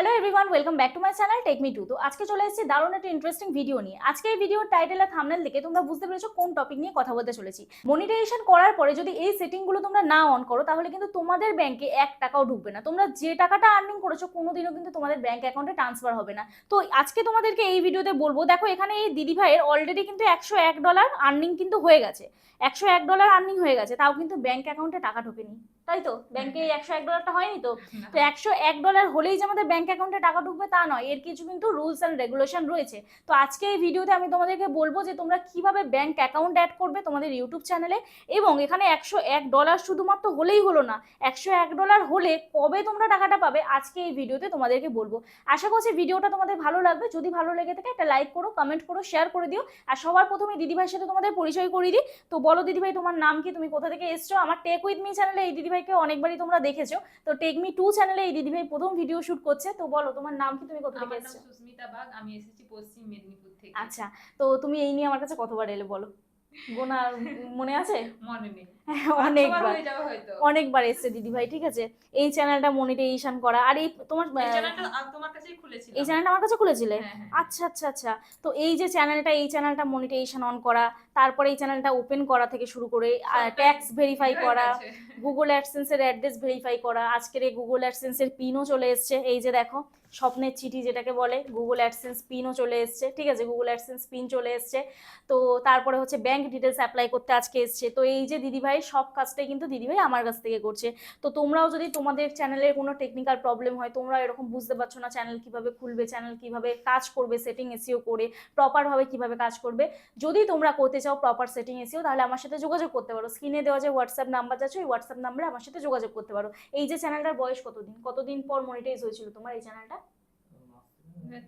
Hello everyone, welcome back to my channel tech me too. তো আজকে চলে এসেছি দারুণ একটা ইন্টারেস্টিং ভিডিও নিয়ে। আজকে এই ভিডিওর টাইটেল আর থাম্বনেল দেখে তোমরা বুঝতে পেরেছো কোন টপিক নিয়ে কথা বলতে চলেছি। মনিটাইজেশন করার পরে যদি এই সেটিংগুলো তোমরা না অন করো তাহলে কিন্তু তোমাদের ব্যাংকে 1 টাকাও ঢুকবে না। তোমরা যে টাকাটা আর্নিং করেছো কোনোদিনও কিন্তু তোমাদের ব্যাংক অ্যাকাউন্টে ট্রান্সফার হবে না। তো আজকে তোমাদেরকে এই ভিডিওতে বলবো, দেখো এখানে এই দিদি ভাইয়ের অলরেডি কিন্তু $101 আর্নিং কিন্তু হয়ে গেছে। $101 আর্নিং হয়ে গেছে, তাও কিন্তু ব্যাংক অ্যাকাউন্টে টাকা ঢোকেনি, তাই তো? ব্যাংকে $101টা হয়নি তো। তো $101 হলেই যে আমাদের ব্যাংক অ্যাকাউন্টে টাকা ঢুকবে তা নয়, এর কিছু কিন্তু রুলস অ্যান্ড রেগুলেশন রয়েছে। তো আজকে এই ভিডিওতে আমি তোমাদেরকে বলবো যে তোমরা কিভাবে ব্যাংক অ্যাকাউন্ট অ্যাড করবে তোমাদের ইউটিউব চ্যানেলে, এবং এখানে $101 শুধুমাত্র হলেই হলো না, $101 হলে কবে তোমরা টাকাটা পাবে আজকে এই ভিডিওতে তোমাদেরকে বলবো। আশা করছি ভিডিওটা তোমাদের ভালো লাগবে। যদি ভালো লেগে থাকে একটা লাইক করো, কমেন্ট করো, শেয়ার করে দিও। আর সবার প্রথমে দিদিভাইয়ের সাথে তোমাদের পরিচয় করিয়ে দিই। তো বলো দিদিভাই, তোমার নাম কি, তুমি কোথা থেকে এসছো? আমার টেক উইথ মি চ্যানেলে এই দিদিভাইকে অনেকবারই তোমরা দেখেছো, তো টেক মি 2 চ্যানেলে এই দিদিভাই প্রথম ভিডিও শুট করছে। তো বলো তোমার নাম কি, তুমি কোথা থেকে এসেছো? আমার নাম সুস্মিতা বাগ, আমি এসেছি পশ্চিম মেদিনীপুর থেকে। আচ্ছা, তো তুমি এই নিয়ে আমার কাছে কতবার এলে বলো, গোনা মনে আছে? মনে নেই, অনেকবার, হয়ে যাবে হয়তো। অনেকবার এসছে দিদিভাই, ঠিক আছে। এই চ্যানেলটা মনিটাইজেশন করা, আর এই তোমার এই চ্যানেলটা তোমার কাছেই খুলেছিলাম। এই চ্যানেলটা আমার কাছে খুলেছিলে? হ্যাঁ, হ্যাঁ। আচ্ছা আচ্ছা আচ্ছা। তো এই যে চ্যানেলটা, এই চ্যানেলটা মনিটাইজেশন অন করা, তারপরে এই চ্যানেলটা ওপেন করা থেকে শুরু করে ট্যাক্স ভেরিফাই করা, গুগল অ্যাডসেন্সের অ্যাড্রেস ভেরিফাই করা, আজকের এই গুগল অ্যাডসেন্সের পিনও চলে এসছে। এই যে দেখো, স্বপ্নের চিঠি যেটাকে বলে, গুগল অ্যাডসেন্স পিনও চলে এসছে, ঠিক আছে, গুগল অ্যাডসেন্স পিন চলে এসছে। তো তারপরে হচ্ছে ব্যাংক ডিটেলস অ্যাপ্লাই করতে আজকে এসছে। তো এই যে দিদিভাই সব কাজটাই কিন্তু দিদিভাই আমার কাছ থেকে করছে। তো তোমরাও যদি তোমাদের চ্যানেলের কোনো টেকনিক্যাল প্রবলেম হয়, তোমরা এরকম বুঝতে পারছো না চ্যানেল কিভাবে খুলবে, চ্যানেল কিভাবে কাজ করবে, সেটিং এসইও করে প্রপারভাবে কিভাবে কাজ করবে, যদি তোমরা করতে চাও প্রপার সেটিং এসইও, তাহলে আমার সাথে যোগাযোগ করতে পারো। স্ক্রিনে দেওয়া যে হোয়াটসঅ্যাপ নাম্বার আছে, ওই হোয়াটসঅ্যাপ নাম্বারে আমার সাথে যোগাযোগ করতে পারো। এই যে চ্যানেলটার বয়স কতদিন পর মনিটাইজ হয়েছিল তোমার এই চ্যানেলটা?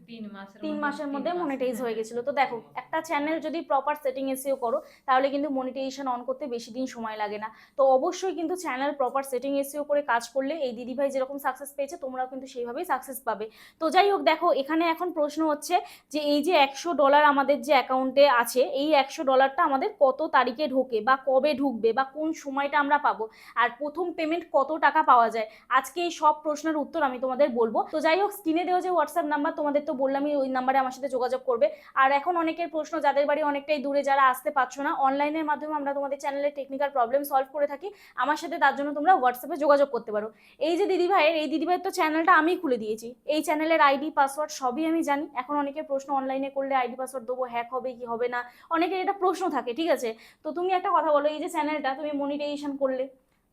3 মাসের মধ্যে মনিটাইজ হয়ে গেছিল। তো দেখো, একটা চ্যানেল যদি প্রপার সেটিং এসইও করো তাহলে কিন্তু মনিটাইজেশন অন করতে বেশি দিন সময় লাগে না। তো অবশ্যই কিন্তু চ্যানেল প্রপার সেটিং এসইও করে কাজ করলে এই দিদিভাই যেরকম সাকসেস পেয়েছে তোমরাও কিন্তু সেইভাবেই সাকসেস পাবে। তো যাই হোক, দেখো এখানে এখন প্রশ্ন হচ্ছে যে এই যে $100 আমাদের যে অ্যাকাউন্টে আছে, এই $100টা আমাদের কত তারিখে ঢোকে বা কবে ঢুকবে বা কোন সময়টা আমরা পাবো, আর প্রথম পেমেন্ট কত টাকা পাওয়া যায়, আজকে এই সব প্রশ্নের উত্তর আমি তোমাদের বলবো। তো যাই হোক, স্ক্রিনে দেওয়া যে হোয়াটসঅ্যাপ নাম্বার তোমাদের তো বললামই, ওই নাম্বারে আমার সাথে যোগাযোগ করবে। আর এখন অনেকের প্রশ্ন, যাদের বাড়ি অনেকটাই দূরে, যারা আসতে পারছো না, অনলাইনের মাধ্যমে আমরা তোমাদের চ্যানেলের টেকনিক্যাল প্রবলেম সলভ করে থাকি আমার সাথে, তার জন্য তোমরা হোয়াটসঅ্যাপে যোগাযোগ করতে পারো। এই যে দিদিভাইয়ের তো চ্যানেলটা আমি খুলে দিয়েছি, এই চ্যানেলের আইডি পাসওয়ার্ড সবই আমি জানি। এখন অনেকের প্রশ্ন, অনলাইনে করলে আইডি পাসওয়ার্ড দেবো, হ্যাক হবে কি হবে না, অনেকের এটা প্রশ্ন থাকে, ঠিক আছে। তো তুমি একটা কথা বলো, এই যে চ্যানেলটা তুমি মনিটাইজেশন করলে,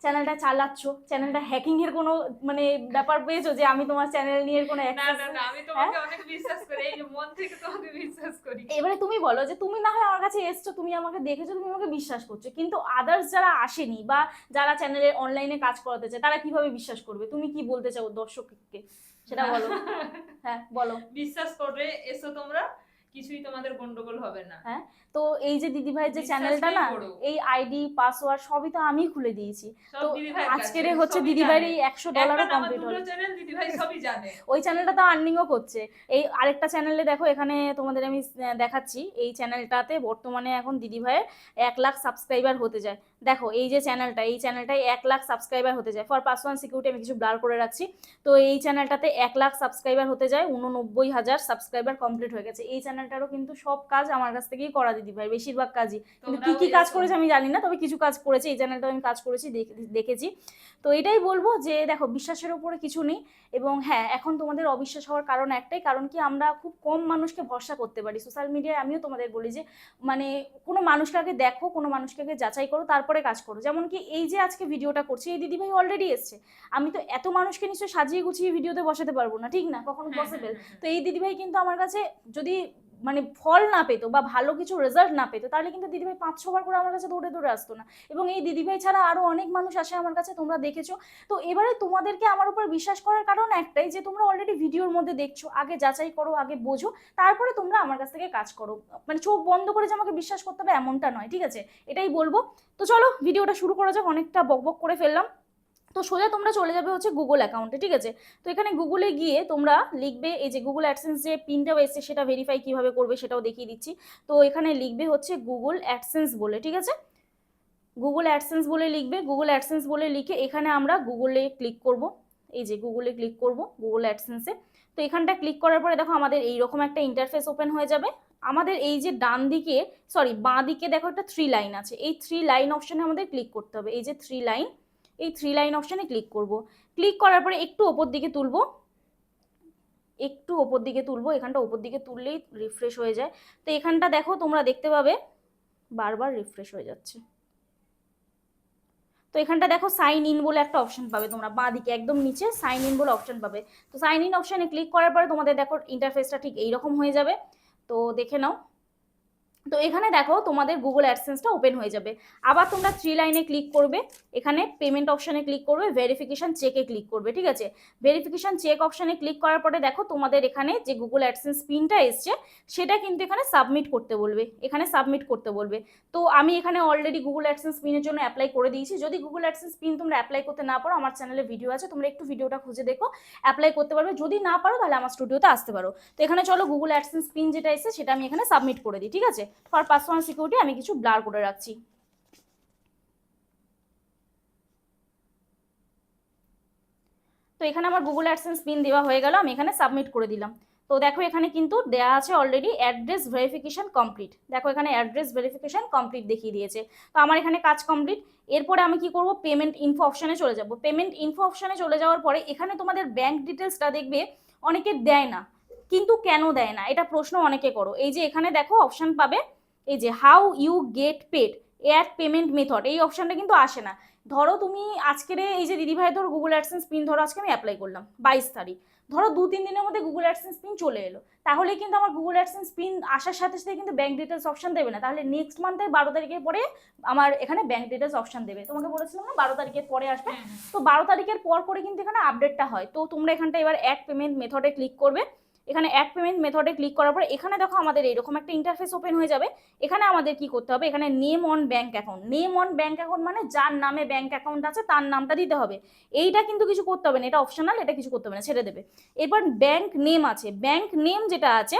চ্যানেলটা চালাচ্ছ, চ্যানেলটা হ্যাকিং এর কোনো মানে ব্যাপার পেয়েছো যে আমি তোমার চ্যানেল নিয়ে কোনো না না না, আমি তোমাকে অনেক বিশ্বাস করি, এই যে মন থেকে তোমাকে বিশ্বাস করি। এবারে তুমি বলো যে তুমি না হয় আমার কাছে এসছো, তুমি আমাকে দেখেছো, তুমি আমাকে বিশ্বাস করছো, কিন্তু আদার্স যারা আসেনি বা যারা চ্যানেলে অনলাইনে কাজ করাতে চায় তারা কিভাবে বিশ্বাস করবে? তুমি কি বলতে চাও দর্শককে সেটা বলো। হ্যাঁ বলো। বিশ্বাস করে এসো তোমরা, কিছুই তোমাদের গন্ডগোল হবে না। হ্যাঁ, তো এই যে দিদিভাইয়ের যে চ্যানেলটা না, এই আইডি পাসওয়ার্ড সবই তো আমি খুলে দিয়েছি। তো আজকের হচ্ছে দিদিভাইয়ের এই $100 কমপ্লিট হলো। দিদিভাই সবই জানে। ওই চ্যানেলটা তো আর্নিংও করছে। এই আরেকটা চ্যানেলে দেখো, এখানে তোমাদের আমি দেখাচ্ছি, এই চ্যানেলটাতে বর্তমানে এখন দিদিভাইয়ের 1 লাখ সাবস্ক্রাইবার হতে যায়। দেখো এই যে চ্যানেলটা, এই চ্যানেলটাই 1 লাখ সাবস্ক্রাইবার হতে যায়। ফর পাসওয়ান সিকিউরিটি আমি কিছু ব্লার করে রাখছি। তো এই চ্যানেলটাতে 1 লাখ সাবস্ক্রাইবার হতে যায়, 89,000 সাবস্ক্রাইবার কমপ্লিট হয়ে গেছে। এই চ্যানেলটারও কিন্তু সব কাজ আমার কাছ থেকেই করা দিদিভাই, বেশিরভাগ কাজই। কিন্তু কি কি কাজ করেছে আমি জানি না, তবে কিছু কাজ করেছে, এই চ্যানেলটাও আমি কাজ করেছি, দেখেছি। তো এটাই বলবো যে দেখো, বিশ্বাসের উপরে কিছু নেই। এবং হ্যাঁ, এখন তোমাদের অবিশ্বাস হওয়ার কারণ একটাই, কারণ কি আমরা খুব কম মানুষকে ভরসা করতে পারি সোশ্যাল মিডিয়ায়। আমিও তোমাদের বলি যে মানে কোনো মানুষকে আগে দেখো, কোনো মানুষকে আগে যাচাই করো, তারপরে কাজ করো। যেমন কি এই যে আজকে ভিডিওটা করছি, এই দিদিভাই অলরেডি এসছে, আমি তো এত মানুষকে নিশ্চয়ই সাজিয়ে গুছিয়ে ভিডিওতে বসাতে পারবো না, ঠিক না, কখনো পসিবল। তো এই দিদিভাই কিন্তু আমার কাছে যদি মানে ফল না পেতো বা ভালো কিছু রেজাল্ট না পেতো, তাহলে কিন্তু দিদিভাই 5-6 বার করে আমার কাছে দৌড়ে দৌড়ে আসতো না। এবং এই দিদিভাই ছাড়া আরো অনেক মানুষ আসে আমার কাছে, তোমরা দেখেছো। তো এবারে তোমাদেরকে আমার উপর বিশ্বাস করার কারণ একটাই, যে তোমরা অলরেডি ভিডিওর মধ্যে দেখছো, আগে যাচাই করো, আগে বোঝো, তারপরে তোমরা আমার কাছ থেকে কাজ করো। মানে চোখ বন্ধ করে যে আমাকে বিশ্বাস করতে হবে এমনটা নয়, ঠিক আছে, এটাই বলবো। তো চলো ভিডিওটা শুরু করা যাক, অনেকটা বকবক করে ফেললাম। তো সোজা তোমরা চলে যাবে হচ্ছে গুগল অ্যাকাউন্টে, ঠিক আছে। তো এখানে গুগলে গিয়ে তোমরা লিখবে, এই যে গুগল অ্যাডসেন্স যে পিনটাও এসছে সেটা ভেরিফাই কিভাবে করবে সেটাও দেখিয়ে দিচ্ছি। তো এখানে লিখবে হচ্ছে গুগল অ্যাডসেন্স বলে, ঠিক আছে, গুগল অ্যাডসেন্স বলে লিখবে। গুগল অ্যাডসেন্স বলে লিখে এখানে আমরা গুগলে ক্লিক করব, এই যে গুগলে ক্লিক করব, গুগল অ্যাডসেন্সে। তো এখানটা ক্লিক করার পরে দেখো আমাদের এইরকম একটা ইন্টারফেস ওপেন হয়ে যাবে। আমাদের এই যে ডান দিকে বাঁ দিকে দেখো একটা 3 লাইন আছে, এই 3 লাইন অপশনে আমাদের ক্লিক করতে হবে। এই যে 3 লাইন, এই 3 লাইন অপশনে ক্লিক করব। ক্লিক করার পরে একটু ওপর দিকে তুলবো, একটু ওপর দিকে তুলবো, এখানটা ওপর দিকে তুললেই রিফ্রেশ হয়ে যায়। তো এখানটা দেখো তোমরা দেখতে পাবে বারবার রিফ্রেশ হয়ে যাচ্ছে। তো এখানটা দেখো সাইন ইন বলে একটা অপশন পাবে তোমরা, বাঁ দিকে একদম নিচে সাইন ইন বলে অপশন পাবে। তো সাইন ইন অপশনে ক্লিক করার পরে তোমাদের দেখো ইন্টারফেসটা ঠিক এইরকম হয়ে যাবে। তো দেখে নাও। তো এখানে দেখো তোমাদের গুগল অ্যাডসেন্সটা ওপেন হয়ে যাবে। আবার তোমরা 3 লাইনে ক্লিক করবে, এখানে পেমেন্ট অপশনে ক্লিক করবে, ভেরিফিকেশন চেকে ক্লিক করবে, ঠিক আছে। ভেরিফিকেশন চেক অপশনে ক্লিক করার পরে দেখো তোমাদের এখানে যে গুগল অ্যাডসেন্স পিনটা এসছে সেটা কিন্তু এখানে সাবমিট করতে বলবে, এখানে সাবমিট করতে বলবে। তো আমি এখানে অলরেডি গুগল অ্যাডসেন্স পিনের জন্য অ্যাপ্লাই করে দিয়েছি। যদি গুগল অ্যাডসেন্স পিন তোমরা অ্যাপ্লাই করতে না পারো, আমার চ্যানেলে ভিডিও আছে, তোমরা একটু ভিডিওটা খুঁজে দেখো, অ্যাপ্লাই করতে পারবে। যদি না পারো তাহলে আমার স্টুডিওতে আসতে পারো। তো এখানে চলো গুগল অ্যাডসেন্স পিন যেটা এসেছে সেটা আমি এখানে সাবমিট করে দিই, ঠিক আছে। ফর পার্সোনাল সিকিউরিটি আমি কিছু ব্লার করে রাখছি। তো এখানে আমার গুগল অ্যাডসেন্স পিন দেওয়া হয়ে গেল, আমি এখানে সাবমিট করে দিলাম। তো দেখো এখানে কিন্তু দেওয়া আছে অলরেডি অ্যাড্রেস ভেরিফিকেশন কমপ্লিট। দেখো এখানে অ্যাড্রেস ভেরিফিকেশন কমপ্লিট দেখিয়ে দিয়েছে। তো আমার এখানে কাজ কমপ্লিট। এরপরে আমি কি করব, পেমেন্ট ইনফো অপশনে চলে যাব। পেমেন্ট ইনফো অপশনে চলে যাওয়ার পরে এখানে তোমাদের ব্যাংক ডিটেলসটা দেখবে অনেকে দেয় না, কিন্তু কেন দেয় না এটা প্রশ্ন অনেকে করো। এই যে এখানে দেখো অপশন পাবে, এই যে how you get paid your payment method, এই অপশনটা কিন্তু আসে না। ধরো তুমি আজকের এই যে দিদিভাই ধরো গুগল অ্যাডসেন্স পিন ধরো আজকে আমি অ্যাপ্লাই করলাম 22 তারিখ, ধরো 2-3 দিনের মধ্যে গুগল অ্যাডসেন্স পিন চলে এলো, তাহলে কিন্তু আমার গুগল অ্যাডসেন্স পিন আসার সাথে সাথে কিন্তু ব্যাংক ডিটেলস অপশন দেবে না, তাহলে নেক্সট মান্থের 12 তারিখের পরে আমার এখানে ব্যাংক ডিটেলস অপশন দেবে। তোমাকে বলেছিলাম না 12 তারিখের পরে আসবে, তো 12 তারিখের পর করে কিন্তু এখানে আপডেটটা হয়। তো তোমরা এখানটা এবার অ্যাড পেমেন্ট মেথডে ক্লিক করবে। এখানে অ্যাড পেমেন্ট মেথডে ক্লিক করার পর এখানে দেখো আমাদের এইরকম একটা ইন্টারফেস ওপেন হয়ে যাবে। এখানে আমাদের কি করতে হবে, এখানে name on bank account, name on bank account মানে যার নামে ব্যাংক অ্যাকাউন্ট আছে তার নামটা দিতে হবে। এইটা কিন্তু কিছু করতে হবে না, এটা অপশনাল, এটা কিছু করতে হবে না, ছেড়ে দেবে। এবার ব্যাংক নেম আছে, ব্যাংক নেম যেটা আছে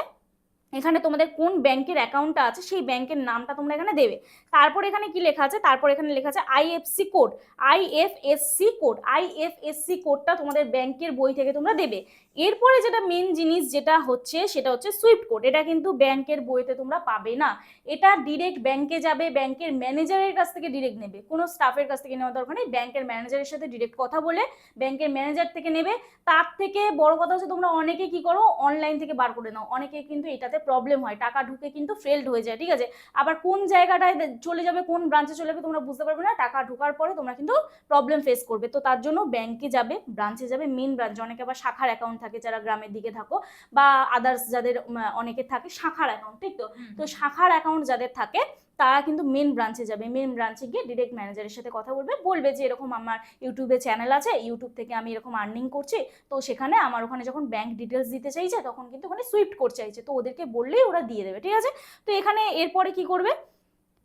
এখানে তোমাদের কোন ব্যাংকের অ্যাকাউন্টটা আছে সেই ব্যাংকের নামটা তোমরা এখানে দেবে। তারপর এখানে কি লেখা আছে, তারপর এখানে লেখা আছে IFC code, IFSC code, IFSC কোডটা তোমাদের ব্যাংকের বই থেকে তোমরা দেবে। এরপরে যেটা মেন জিনিস যেটা হচ্ছে সেটা হচ্ছে সুইফট কোড। এটা কিন্তু ব্যাংকের বইতে তোমরা পাবে না, এটা ডিরেক্ট ব্যাংকে যাবে, ব্যাংকের ম্যানেজারের কাছ থেকে ডিরেক্ট নেবে, কোনো স্টাফের কাছ থেকে নেওয়া দরকার নেই, ব্যাংকের ম্যানেজারের সাথে ডিরেক্ট কথা বলে ব্যাংকের ম্যানেজার থেকে নেবে। তার থেকে বড় কথা হচ্ছে তোমরা অনেকে কি করো অনলাইন থেকে বার করে নাও, অনেকে কিন্তু এটাতে প্রবলেম হয়, টাকা ঢুকে কিন্তু ফেলড হয়ে যায়, ঠিক আছে। আবার কোন জায়গাটায় চলে যাবে, কোন ব্রাঞ্চে চলে যাবে তোমরা বুঝতে পারবে না, টাকা ঢোকার পরে তোমরা কিন্তু প্রবলেম ফেস করবে। তো তার জন্য ব্যাংকে যাবে, ব্রাঞ্চে যাবে, মেন ব্রাঞ্চ, অনেকে আবার শাখার অ্যাকাউন্ট থাকে যারা গ্রামের দিকে থাকো, বা আদার্স যাদের অনেকের থাকে শাখার অ্যাকাউন্ট, ঠিক তো। তো শাখার অ্যাকাউন্ট যাদের থাকে তারা কিন্তু মেন ব্রাঞ্চে যাবে, মেন ব্রাঞ্চে গিয়ে ডিরেক্ট ম্যানেজারের সাথে কথা বলবে, বলবে যে এরকম আমার ইউটিউবে চ্যানেল আছে, ইউটিউব থেকে আমি এরকম আর্নিং করছি, তো সেখানে আমার ওখানে যখন ব্যাংক ডিটেলস দিতে চাইছে তখন কিন্তু ওখানে সুইফট কোড চাইছে, তো ওদেরকে বললেই ওরা দিয়ে দেবে, ঠিক আছে। তো এখানে এরপরে কি করবে,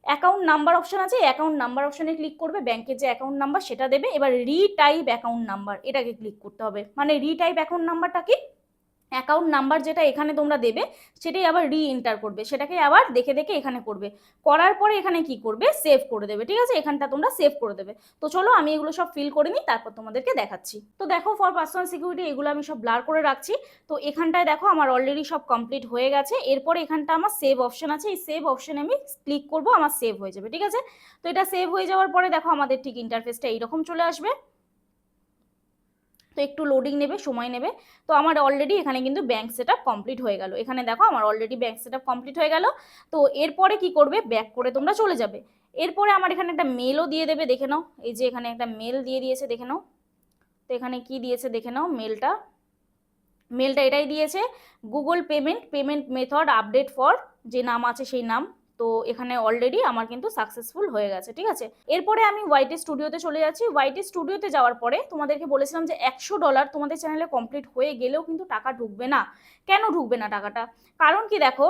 অ্যাকাউন্ট নাম্বার অপশন আছে, অ্যাকাউন্ট নাম্বার অপশনে ক্লিক করবে, ব্যাংকের যে অ্যাকাউন্ট নাম্বার সেটা দেবে। এবার রিটাইপ অ্যাকাউন্ট নাম্বার এটাকে ক্লিক করতে হবে। মানে রিটাইপ অ্যাকাউন্ট নাম্বারটা কি, অ্যাকাউন্ট নাম্বার যেটা এখানে তোমরা দেবে সেটাই আবার রি এন্টার করবে, সেটাকে আবার দেখে দেখে এখানে করবে, করার পরে এখানে কি করবে সেভ করে দেবে, ঠিক আছে। এখানটা তোমরা সেভ করে দেবে। তো চলো আমি এগুলো সব ফিল করে নিই, তারপর তোমাদেরকে দেখাচ্ছি। তো দেখো ফর পার্সোনাল সিকিউরিটি এগুলো আমি সব ব্লার করে রাখছি। তো এখানটায় দেখো আমার অলরেডি সব কমপ্লিট হয়ে গেছে। এরপরে এখানটা আমার সেভ অপশন আছে, এই সেভ অপশনে আমি ক্লিক করব, আমার সেভ হয়ে যাবে, ঠিক আছে। তো এটা সেভ হয়ে যাওয়ার পরে দেখো আমাদের ঠিক ইন্টারফেসটা এইরকম চলে আসবে। তো একটু লোডিং নেবে, সময় নেবে। তো আমার অলরেডি এখানে কিন্তু ব্যাংক সেটআপ কমপ্লিট হয়ে গেল, এখানে দেখো আমার অলরেডি ব্যাংক সেটআপ কমপ্লিট হয়ে গেল। তো এরপরে কি করবে, ব্যাক করে তোমরা চলে যাবে। এরপরে আমার এখানে একটা মেলও দিয়ে দেবে, দেখে নাও, এই যে এখানে একটা মেল দিয়ে দিয়েছে, দেখে নাও। তো এখানে কি দিয়েছে দেখে নাও, মেলটা এটাই দিয়েছে, Google payment payment method update for, যে নাম আছে সেই নাম। তো এখানে অলরেডি আমার কিন্তু সাকসেসফুল হয়ে গেছে, ঠিক আছে। এরপরে আমি ওয়াইটি স্টুডিওতে চলে যাচ্ছি। ওয়াইটি স্টুডিওতে যাওয়ার পরে তোমাদেরকে বলেছিলাম যে $100 তোমাদের চ্যানেলে কমপ্লিট হয়ে গেলেও কিন্তু টাকা ঢুকবে না। কেন ঢুকবে না টাকাটা, কারণ কি দেখো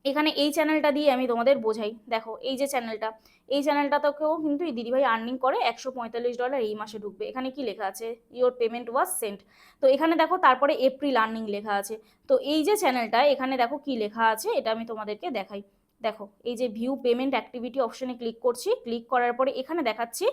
এখানে এই চ্যানেলটা দিয়ে আমি তোমাদের বোঝাই। দেখো এই যে চ্যানেলটা, এই চ্যানেলটাতেও কিন্তু এই দিদিভাই আর্নিং করে, $145 এই মাসে ঢুকবে। এখানে কি লেখা আছে, ইওর পেমেন্ট ওয়াজ সেন্ট। তো এখানে দেখো তারপরে এপ্রিল আর্নিং লেখা আছে। তো এই যে চ্যানেলটা এখানে দেখো কি লেখা আছে, এটা আমি তোমাদেরকে দেখাই। দেখো এই যে ভিউ পেমেন্ট অ্যাক্টিভিটি অপশনে ক্লিক করছি, ক্লিক করার পরে এখানে দেখাচ্ছি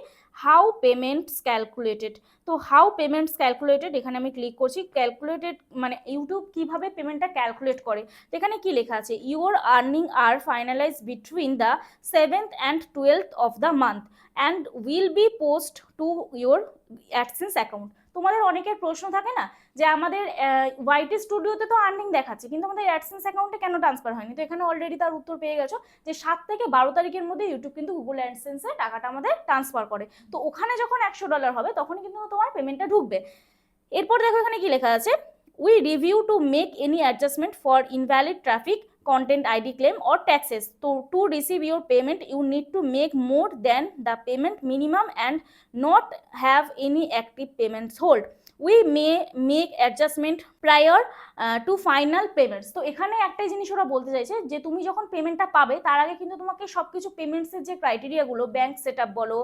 হাউ পেমেন্টস ক্যালকুলেটেড। তো হাউ পেমেন্টস ক্যালকুলেটেড এখানে আমি ক্লিক করছি। ক্যালকুলেটেড মানে ইউটিউব কিভাবে পেমেন্টটা ক্যালকুলেট করে, তো এখানে কি লেখা আছে, your earning are finalize between the 7th and 12th of the month and will be post to your AdSense account. তোমাদের অনেকের প্রশ্ন থাকে না যে আমাদের ওয়াইটি স্টুডিওতে তো আর্নিং দেখাচ্ছে কিন্তু আমাদের অ্যাডসেন্স অ্যাকাউন্টে কেন ট্রান্সফার হয়নি, তো এখানে অলরেডি তার উত্তর পেয়ে গেছো যে 7 থেকে 12 তারিখের মধ্যে ইউটিউব কিন্তু গুগল অ্যাডসেন্সে টাকাটা আমাদের ট্রান্সফার করে। তো ওখানে যখন $100 হবে তখনই কিন্তু তোমার পেমেন্টটা ঢুকবে। এরপর দেখো এখানে কি লেখা আছে, we review to make any adjustment for invalid traffic content ID claim or taxes. So to receive your payment you need to make more than the payment minimum and not have any active payments hold. We may make adjustment prior to final payments. তো এখানে একটাই জিনিস ওরা বলতে চাইছে যে তুমি যখন পেমেন্টটা পাবে তার আগে কিন্তু তোমাকে সবকিছু পেমেন্টসের যে ক্রাইটেরিয়াগুলো, ব্যাংক সেট আপ বলো,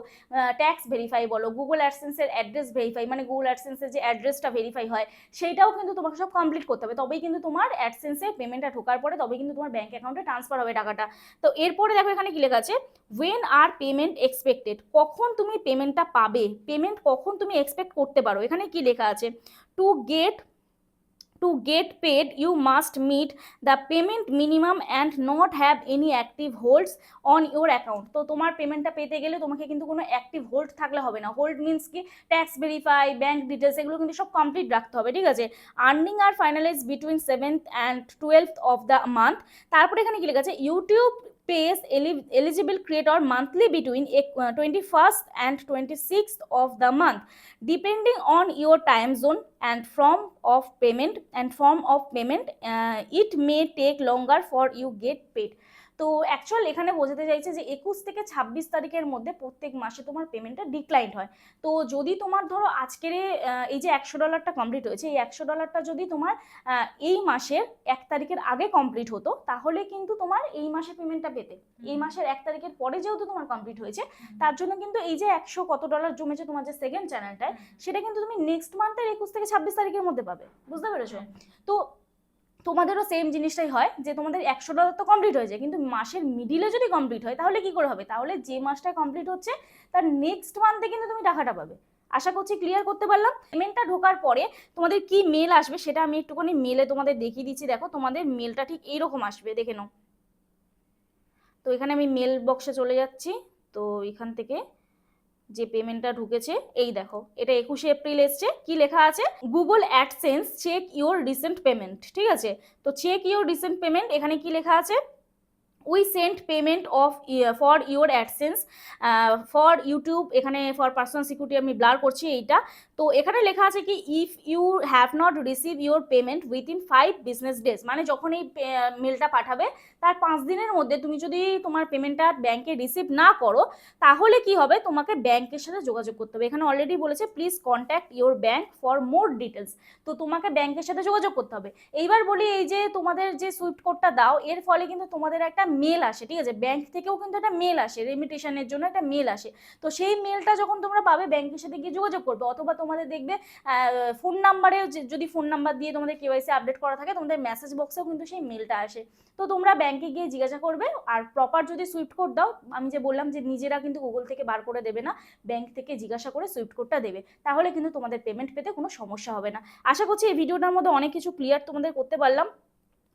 ট্যাক্স ভেরিফাই বলো, গুগল অ্যাডসেন্সের অ্যাড্রেস ভেরিফাই মানে গুগল অ্যাডসেন্সের যে অ্যাড্রেসটা ভেরিফাই হয় সেইটাও কিন্তু তোমাকে সব কমপ্লিট করতে হবে, তবেই কিন্তু তোমার অ্যাডসেন্সে পেমেন্টটা ঢোকার পরে তবেই কিন্তু তোমার ব্যাংক অ্যাকাউন্টে ট্রান্সফার হবে টাকাটা। তো এরপরে দেখো এখানে কি লেখা আছে, ওয়েন আর পেমেন্ট এক্সপেক্টেড, কখন তুমি পেমেন্টটা পাবে, পেমেন্ট কখন তুমি এক্সপেক্ট করতে পারো, এখানে কি লেখা আছে, to get paid you must meet the payment minimum and not have any active holds on your account। তো তোমার পেমেন্টটা পেতে গেলে তোমাকে কিন্তু কোনো অ্যাক্টিভ হোল্ড থাকলে হবে না। হোল্ড মিন্স কি, ট্যাক্স ভেরিফাই, ব্যাংক ডিটেলস এগুলো কিন্তু সব কমপ্লিট রাখতে হবে, ঠিক আছে। Earning are finalize between 7th and 12th of the month. তারপরে এখানে কি লেখা আছে, YouTube pays eligible creator monthly between 21st and 26th of the month depending on your time zone and form of payment it may take longer for you get paid। তো actual এখানে বোঝাতে চাইছে যে 21 থেকে 26 তারিখের মধ্যে প্রত্যেক মাসে তোমার পেমেন্টটা ডিক্লাইন্ড হয়। তো যদি তোমার ধরো আজকের এই যে $100টা কমপ্লিট হয়েছে, এই $100টা যদি তোমার এই মাসের 1 তারিখের আগে কমপ্লিট হতো তাহলে কিন্তু তোমার এই মাসে পেমেন্টটা পেতে, এই মাসের 1 তারিখের পরে যেহেতু তোমার কমপ্লিট হয়েছে তার জন্য কিন্তু এই যে 100 কত ডলার জমেছে তোমার যে সেকেন্ড চ্যানেলটায় সেটা কিন্তু তুমি নেক্সট মান্থের 21 থেকে 26 তারিখের মধ্যে পাবে, বুঝতে পেরেছো। তো তোমাদেরও সেম জিনিসটাই হয় যে তোমাদের $100 তো কমপ্লিট হয়েছে কিন্তু মাসের মিডিলে যদি কমপ্লিট হয় তাহলে কি করে হবে, তাহলে যে মাসটা কমপ্লিট হচ্ছে তার নেক্সট মান্থে কিন্তু তুমি টাকাটা পাবে। আশা করছি ক্লিয়ার করতে পারলাম। পেমেন্টটা ঢোকার পরে তোমাদের কি মেল আসবে সেটা আমি একটুখানি মেলে তোমাদের দেখিয়ে দিচ্ছি। দেখো তোমাদের মেলটা ঠিক এইরকম আসবে, দেখে নাও। তো এখানে আমি মেল বক্সে চলে যাচ্ছি, তো এখান থেকে যে পেমেন্টটা ঢুকেছে এই দেখো, এটা 21শে এপ্রিল এসছে। কি লেখা আছে, Google AdSense check your recent payment, ঠিক আছে। তো চেক ইউর রিসেন্ট পেমেন্ট এখানে কি লেখা আছে, we sent payment of for your AdSense for YouTube, এখানে ফর পার্সোনাল সিকিউরিটি আমি ব্লার করছি এইটা। তো এখানে লেখা আছে কি, if you have not receive your payment within 5 business days, মানে যখন এই মেলটা পাঠাবে তার 5 দিনের মধ্যে তুমি যদি তোমার পেমেন্টটা ব্যাংকে রিসিভ না করো তাহলে কি হবে, তোমাকে ব্যাংকের সাথে যোগাযোগ করতে হবে। এখানে অলরেডি বলেছে please contact your bank for more details, তো তোমাকে ব্যাংকের সাথে যোগাযোগ করতে হবে। এইবার বলি, এই যে তোমাদের যে সুইফট কোডটা দাও এর ফলে কিন্তু তোমাদের একটা মেল আসে, ঠিক আছে, ব্যাংক থেকেও কিন্তু একটা মেল আসে, রেমিটেশনের জন্য একটা মেল আসে। তো সেই মেলটা যখন তোমরা পাবে ব্যাংকের সাথে গিয়ে যোগাযোগ করবে, অথবা তোমাদের দেখবে ফোন নাম্বারে, যদি ফোন নাম্বার দিয়ে তোমাদের কেওয়াইসি আপডেট করা থাকে তোমাদের মেসেজ বক্সেও কিন্তু সেই মেলটা আসে। তো তোমরা ব্যাংকে গিয়ে জিজ্ঞাসা করবে, আর প্রপার যদি সুইফট কোড দাও, আমি যে বললাম যে নিজেরা কিন্তু গুগল থেকে বার করে দেবে না, ব্যাংক থেকে জিজ্ঞাসা করে সুইফট কোডটা দেবে, তাহলে কিন্তু তোমাদের পেমেন্ট পেতে কোনো সমস্যা হবে না। আশা করছি এই ভিডিওটার মধ্যে অনেক কিছু ক্লিয়ার তোমাদের করতে পারলাম।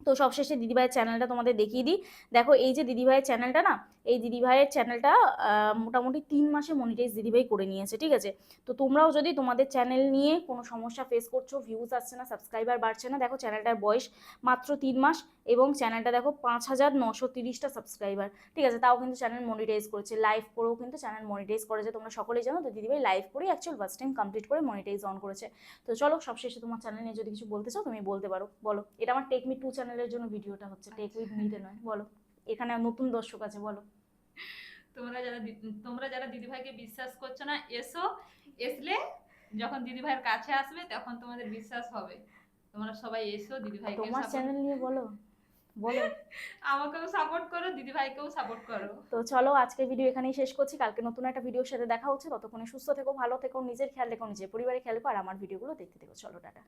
তো সবশেষে দিদিভাইয়ের চ্যানেলটা তোমাদের দেখিয়ে দিই। দেখো এই যে দিদিভাইয়ের চ্যানেলটা না, এই দিদিভাইয়ের চ্যানেলটা মোটামুটি 3 মাসে মনিটাইজ দিদিভাই করে নিয়েছে, ঠিক আছে। তো তোমরাও যদি তোমাদের চ্যানেল নিয়ে কোনো সমস্যা ফেস করছো, ভিউজ আসছে না, সাবস্ক্রাইবার বাড়ছে না, দেখো চ্যানেলটার বয়স মাত্র 3 মাস এবং চ্যানেলটা দেখো 5,930টা সাবস্ক্রাইবার, ঠিক আছে, তাও কিন্তু চ্যানেল মনিটাইজ করেছে, লাইভ করেও কিন্তু চ্যানেল মনিটাইজ করেছে, তোমরা সকলেই জানো। তো দিদিভাই লাইভ করেই অ্যাকচুয়াল ফার্স্ট টাইম কমপ্লিট করে মনিটাইজ অন করেছে। তো চলো সবশেষে তোমার চ্যানেল নিয়ে যদি কিছু বলতে চাও তুমি বলতে পারো, বলো। এটা আমার টেক মি 2 চ্যানেলের জন্য ভিডিওটা হচ্ছে, টেক উইথ মিতে নয়, বলো। এখানে নতুন দর্শক আছে, বলো। তোমরা যারা দিদিভাইকে বিশ্বাস করছো না, এসলে যখন দিদিভাইয়ের কাছে আসবে তখন তোমাদের বিশ্বাস হবে। তোমরা সবাই এসো, দিদিভাইকে তোমার চ্যানেল নিয়ে বলো, বলো। আমাকেও সাপোর্ট করো, দিদিভাইকেও সাপোর্ট করো। তো চলো আজকের ভিডিও এখানেই শেষ করছি, কালকে নতুন একটা ভিডিওর সাথে দেখা হচ্ছে। ততক্ষণে সুস্থ থেকো, ভালো থেকো, নিজের খেয়াল রেখো, নিজের পরিবারের খেয়াল রেখো, আর আমার ভিডিওগুলো দেখতে থেকো। চলো টাটা।